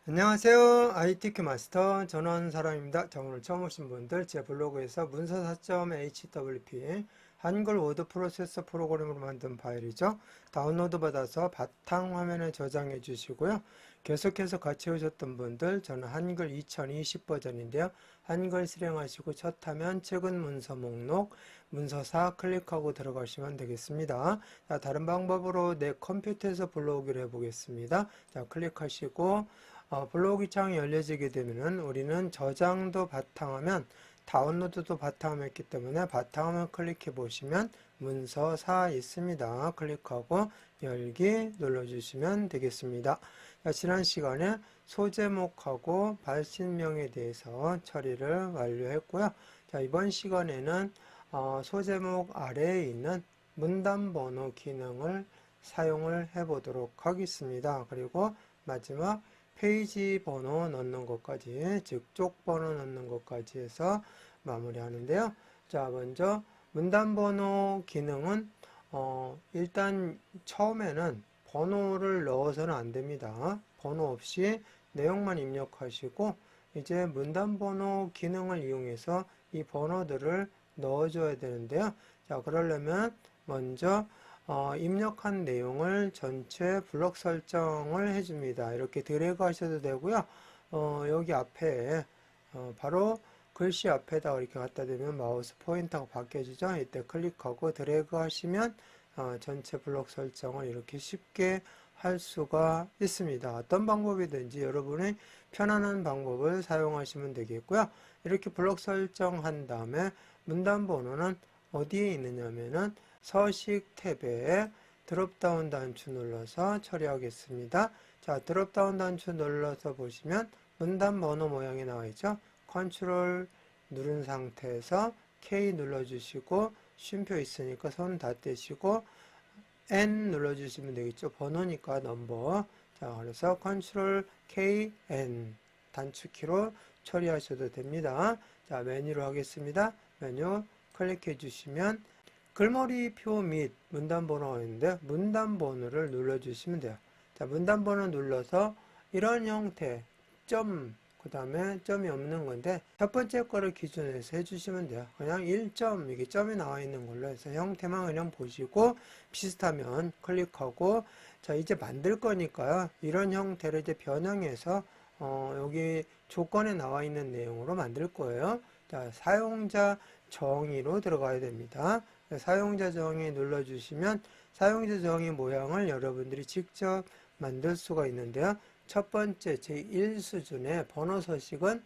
안녕하세요. ITQ 마스터 전원사람입니다. 자, 오늘 처음 오신 분들 제 블로그에서 문서 4.hwp 한글 워드 프로세서 프로그램으로 만든 파일이죠. 다운로드 받아서 바탕 화면에 저장해 주시고요. 계속해서 같이 오셨던 분들 저는 한글 2020 버전인데요. 한글 실행하시고 첫 화면 최근 문서 목록 문서 4 클릭하고 들어가시면 되겠습니다. 자, 다른 방법으로 내 컴퓨터에서 불러오기를 해보겠습니다. 자, 클릭하시고 블로그 창이 열려지게 되면은 우리는 저장도 바탕화면, 다운로드도 바탕화면 있기 때문에 바탕화면 클릭해 보시면 문서 4 있습니다. 클릭하고 열기 눌러주시면 되겠습니다. 자, 지난 시간에 소제목하고 발신명에 대해서 처리를 완료했고요. 자, 이번 시간에는 소제목 아래에 있는 문단번호 기능을 사용을 해 보도록 하겠습니다. 그리고 마지막 페이지 번호 넣는 것까지, 즉 쪽 번호 넣는 것까지 해서 마무리하는데요. 자, 먼저 문단 번호 기능은 일단 처음에는 번호를 넣어서는 안 됩니다. 번호 없이 내용만 입력하시고 이제 문단 번호 기능을 이용해서 이 번호들을 넣어줘야 되는데요. 자, 그러려면 먼저 입력한 내용을 전체 블록 설정을 해줍니다. 이렇게 드래그 하셔도 되고요. 여기 앞에 바로 글씨 앞에다 이렇게 갖다 대면 마우스 포인터가 바뀌어지죠. 이때 클릭하고 드래그 하시면 전체 블록 설정을 이렇게 쉽게 할 수가 있습니다. 어떤 방법이든지 여러분이 편안한 방법을 사용하시면 되겠고요. 이렇게 블록 설정한 다음에 문단 번호는 어디에 있느냐면은 서식 탭에 드롭다운 단추 눌러서 처리하겠습니다. 자, 드롭다운 단추 눌러서 보시면 문단 번호 모양이 나와 있죠. 컨트롤 누른 상태에서 K 눌러주시고 쉼표 있으니까 손 다 떼시고 N 눌러주시면 되겠죠. 번호니까 넘버. 자, 그래서 컨트롤 K N 단축키로 처리하셔도 됩니다. 자, 메뉴로 하겠습니다. 메뉴 클릭해 주시면 글머리표 및 문단번호가 있는데 문단번호를 눌러주시면 돼요. 자, 문단번호 눌러서 이런 형태 점, 그 다음에 점이 없는 건데 첫 번째 거를 기준해서 해주시면 돼요. 그냥 1점, 이게 점이 나와 있는 걸로 해서 형태만 그냥 보시고 비슷하면 클릭하고 자, 이제 만들 거니까요. 이런 형태를 이제 변형해서 여기 조건에 나와 있는 내용으로 만들 거예요. 자, 사용자 정의로 들어가야 됩니다. 사용자 정의 눌러주시면 사용자 정의 모양을 여러분들이 직접 만들 수가 있는데요. 첫 번째 제1수준의 번호 서식은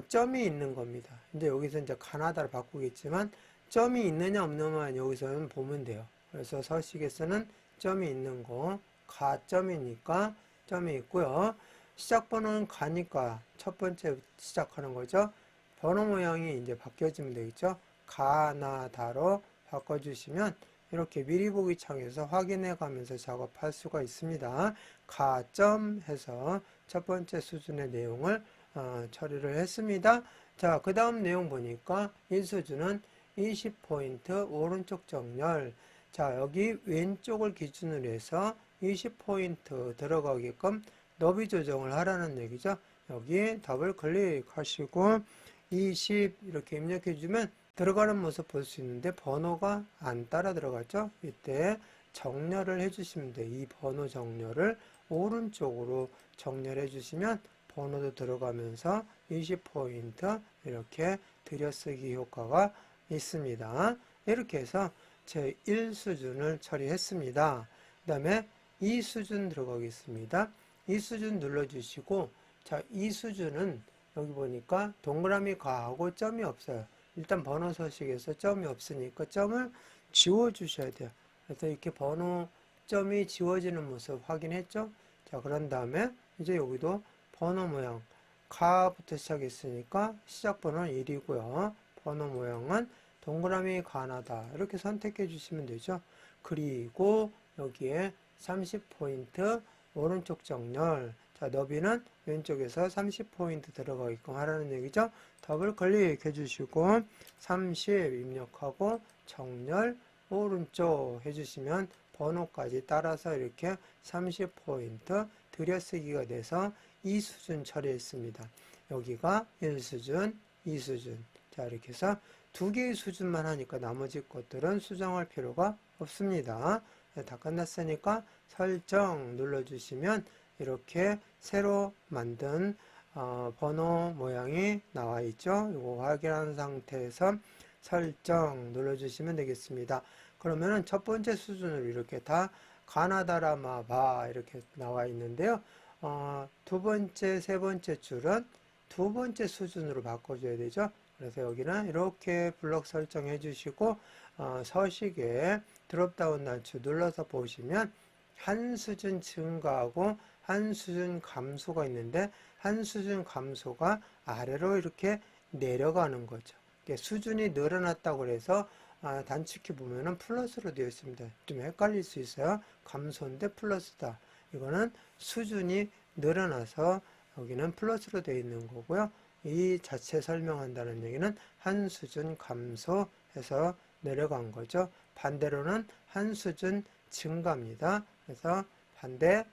점이 있는 겁니다. 이제 여기서 이제 가나다를 바꾸겠지만 점이 있느냐 없느냐만 여기서는 보면 돼요. 그래서 서식에서는 점이 있는 거 가점이니까 점이 있고요. 시작 번호는 가니까 첫 번째 시작하는 거죠. 번호 모양이 이제 바뀌어지면 되겠죠. 가나다로 바꿔주시면 이렇게 미리 보기 창에서 확인해 가면서 작업할 수가 있습니다. 가점 해서 첫 번째 수준의 내용을 처리를 했습니다. 자, 그 다음 내용 보니까 1수준은 20포인트 오른쪽 정렬. 자, 여기 왼쪽을 기준으로 해서 20포인트 들어가게끔 너비 조정을 하라는 얘기죠. 여기 더블 클릭하시고 20 이렇게 입력해 주면 들어가는 모습 볼 수 있는데 번호가 안 따라 들어갔죠. 이때 정렬을 해주시면 돼요. 이 번호 정렬을 오른쪽으로 정렬해 주시면 번호도 들어가면서 20포인트 이렇게 들여쓰기 효과가 있습니다. 이렇게 해서 제 1수준을 처리했습니다. 그 다음에 2수준 들어가겠습니다. 2수준 눌러주시고 자, 2수준은 여기 보니까 동그라미 가하고 점이 없어요. 일단 번호 서식에서 점이 없으니까 점을 지워 주셔야 돼요. 그래서 이렇게 번호 점이 지워지는 모습 확인했죠? 자, 그런 다음에 이제 여기도 번호 모양 가부터 시작했으니까 시작 번호는 1이고요. 번호 모양은 동그라미 가나다 이렇게 선택해 주시면 되죠. 그리고 여기에 30포인트 오른쪽 정렬. 자, 너비는 왼쪽에서 30포인트 들어가게끔 하라는 얘기죠. 더블 클릭해 주시고 30 입력하고 정렬 오른쪽 해주시면 번호까지 따라서 이렇게 30포인트 들여쓰기가 돼서 2수준 처리했습니다. 여기가 1수준, 2수준. 자, 이렇게 해서 2개의 수준만 하니까 나머지 것들은 수정할 필요가 없습니다. 다 끝났으니까 설정 눌러주시면 이렇게 새로 만든 번호 모양이 나와 있죠. 이거 확인한 상태에서 설정 눌러주시면 되겠습니다. 그러면은 첫 번째 수준으로 이렇게 다 가나다라마바 이렇게 나와 있는데요. 두 번째, 세 번째 줄은 두 번째 수준으로 바꿔줘야 되죠. 그래서 여기는 이렇게 블럭 설정해 주시고 서식에 드롭다운 단추 눌러서 보시면 한 수준 증가하고 한 수준 감소가 있는데 한 수준 감소가 아래로 이렇게 내려가는 거죠. 수준이 늘어났다고 해서 단축키 보면은 플러스로 되어 있습니다. 좀 헷갈릴 수 있어요. 감소인데 플러스다. 이거는 수준이 늘어나서 여기는 플러스로 되어 있는 거고요. 이 자체 설명한다는 얘기는 한 수준 감소해서 내려간 거죠. 반대로는 한 수준 증가입니다. 그래서 반대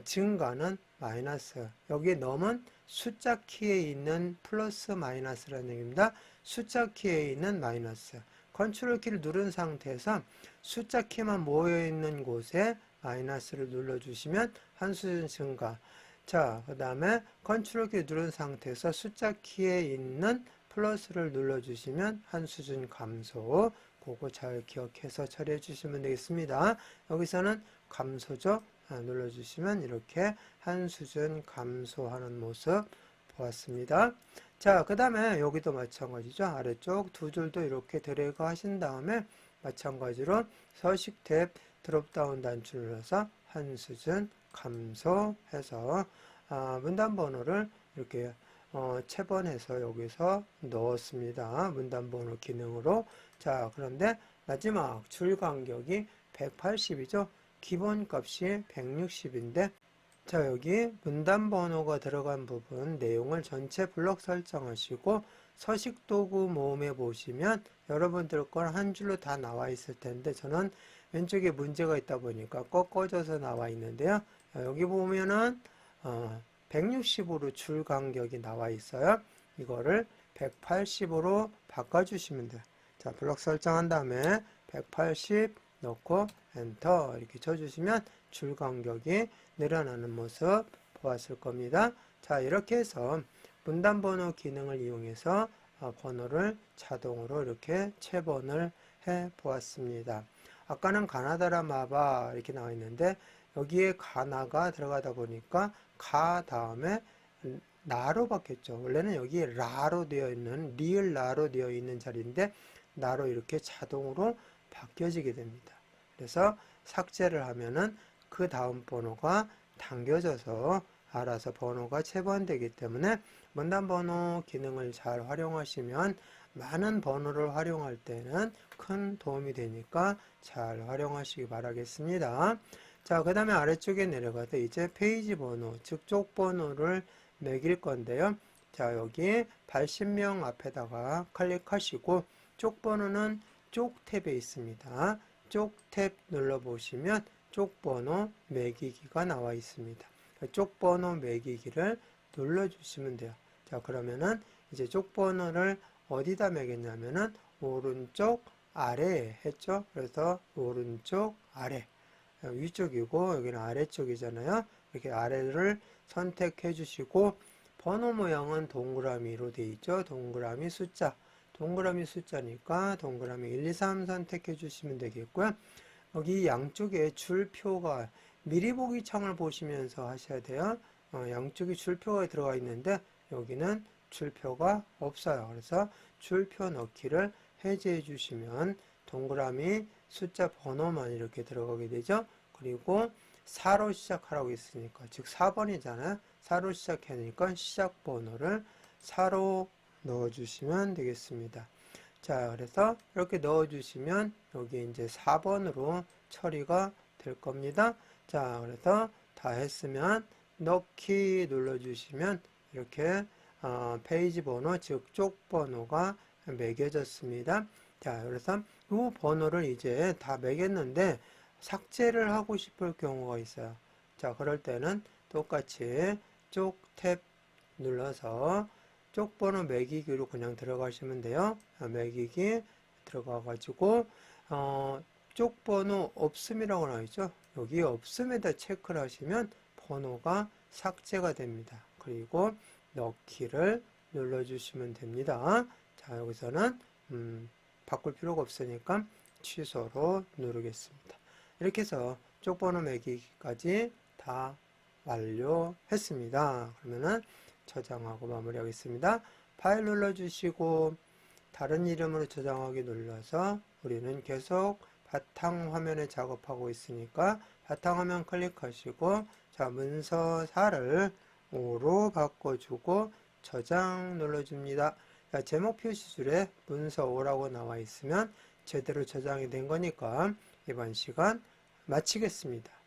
증가는 마이너스. 여기에 넘은 숫자 키에 있는 플러스 마이너스라는 얘기입니다. 숫자 키에 있는 마이너스. 컨트롤 키를 누른 상태에서 숫자 키만 모여 있는 곳에 마이너스를 눌러주시면 한 수준 증가. 자, 그 다음에 컨트롤 키 누른 상태에서 숫자 키에 있는 플러스를 눌러주시면 한 수준 감소. 그거 잘 기억해서 처리해 주시면 되겠습니다. 여기서는 감소죠. 눌러주시면 이렇게 한 수준 감소하는 모습 보았습니다. 자, 그 다음에 여기도 마찬가지죠. 아래쪽 두 줄도 이렇게 드래그 하신 다음에 마찬가지로 서식 탭 드롭다운 단추 눌러서 한 수준 감소해서 문단 번호를 이렇게 체번해서 여기서 넣었습니다. 문단 번호 기능으로. 자, 그런데 마지막 줄 간격이 180이죠. 기본 값이 160인데 자, 여기 문단 번호가 들어간 부분 내용을 전체 블럭 설정하시고 서식 도구 모음에 보시면 여러분들 건 한 줄로 다 나와 있을 텐데 저는 왼쪽에 문제가 있다 보니까 꺾어져서 나와 있는데요. 여기 보면은 160으로 줄 간격이 나와 있어요. 이거를 180으로 바꿔주시면 돼요. 자, 블럭 설정한 다음에 180 넣고 엔터 이렇게 쳐주시면 줄 간격이 늘어나는 모습 보았을 겁니다. 자, 이렇게 해서 문단 번호 기능을 이용해서 번호를 자동으로 이렇게 체번을 해 보았습니다. 아까는 가나다라 마바 이렇게 나와 있는데 여기에 가나가 들어가다 보니까 가 다음에 나로 바뀌었죠. 원래는 여기 라로 되어 있는 리을 라로 되어 있는 자리인데 나로 이렇게 자동으로 바뀌어지게 됩니다. 그래서 삭제를 하면은 그 다음 번호가 당겨져서 알아서 번호가 체번되기 때문에 문단 번호 기능을 잘 활용하시면 많은 번호를 활용할 때는 큰 도움이 되니까 잘 활용하시기 바라겠습니다. 자, 그 다음에 아래쪽에 내려가서 이제 페이지 번호, 즉 쪽 번호를 매길 건데요. 자, 여기 80명 앞에다가 클릭하시고 쪽 번호는 쪽 탭에 있습니다. 쪽 탭 눌러보시면 쪽 번호 매기기가 나와 있습니다. 쪽 번호 매기기를 눌러주시면 돼요. 자, 그러면은 이제 쪽 번호를 어디다 매겼냐면은 오른쪽 아래에 했죠. 그래서 오른쪽 아래. 위쪽이고 여기는 아래쪽이잖아요. 이렇게 아래를 선택해 주시고 번호 모양은 동그라미로 되어 있죠. 동그라미 숫자. 동그라미 숫자니까 동그라미 1, 2, 3 선택해 주시면 되겠고요. 여기 양쪽에 줄표가 미리 보기 창을 보시면서 하셔야 돼요. 양쪽에 줄표가 들어가 있는데 여기는 줄표가 없어요. 그래서 줄표 넣기를 해제해 주시면 동그라미 숫자 번호만 이렇게 들어가게 되죠. 그리고 4로 시작하라고 했으니까 즉 4번이잖아요. 4로 시작하니까 시작 번호를 4로 넣어주시면 되겠습니다. 자, 그래서 이렇게 넣어주시면 여기 이제 4번으로 처리가 될 겁니다. 자, 그래서 다 했으면 넣기 눌러주시면 이렇게 페이지 번호, 즉 쪽 번호가 매겨졌습니다. 자, 그래서 이 번호를 이제 다 매겼는데 삭제를 하고 싶을 경우가 있어요. 자, 그럴 때는 똑같이 쪽 탭 눌러서 쪽번호 매기기로 그냥 들어가시면 돼요. 매기기 들어가가지고 쪽번호 없음이라고 나와있죠. 여기 없음에다 체크를 하시면 번호가 삭제가 됩니다. 그리고 넣기를 눌러주시면 됩니다. 자, 여기서는 바꿀 필요가 없으니까 취소로 누르겠습니다. 이렇게 해서 쪽번호 매기기까지 다 완료했습니다. 그러면은 저장하고 마무리하겠습니다. 파일 눌러주시고 다른 이름으로 저장하기 눌러서 우리는 계속 바탕화면에 작업하고 있으니까 바탕화면 클릭하시고 자, 문서 4를 5로 바꿔주고 저장 눌러줍니다. 자, 제목 표시줄에 문서 5라고 나와 있으면 제대로 저장이 된 거니까 이번 시간 마치겠습니다.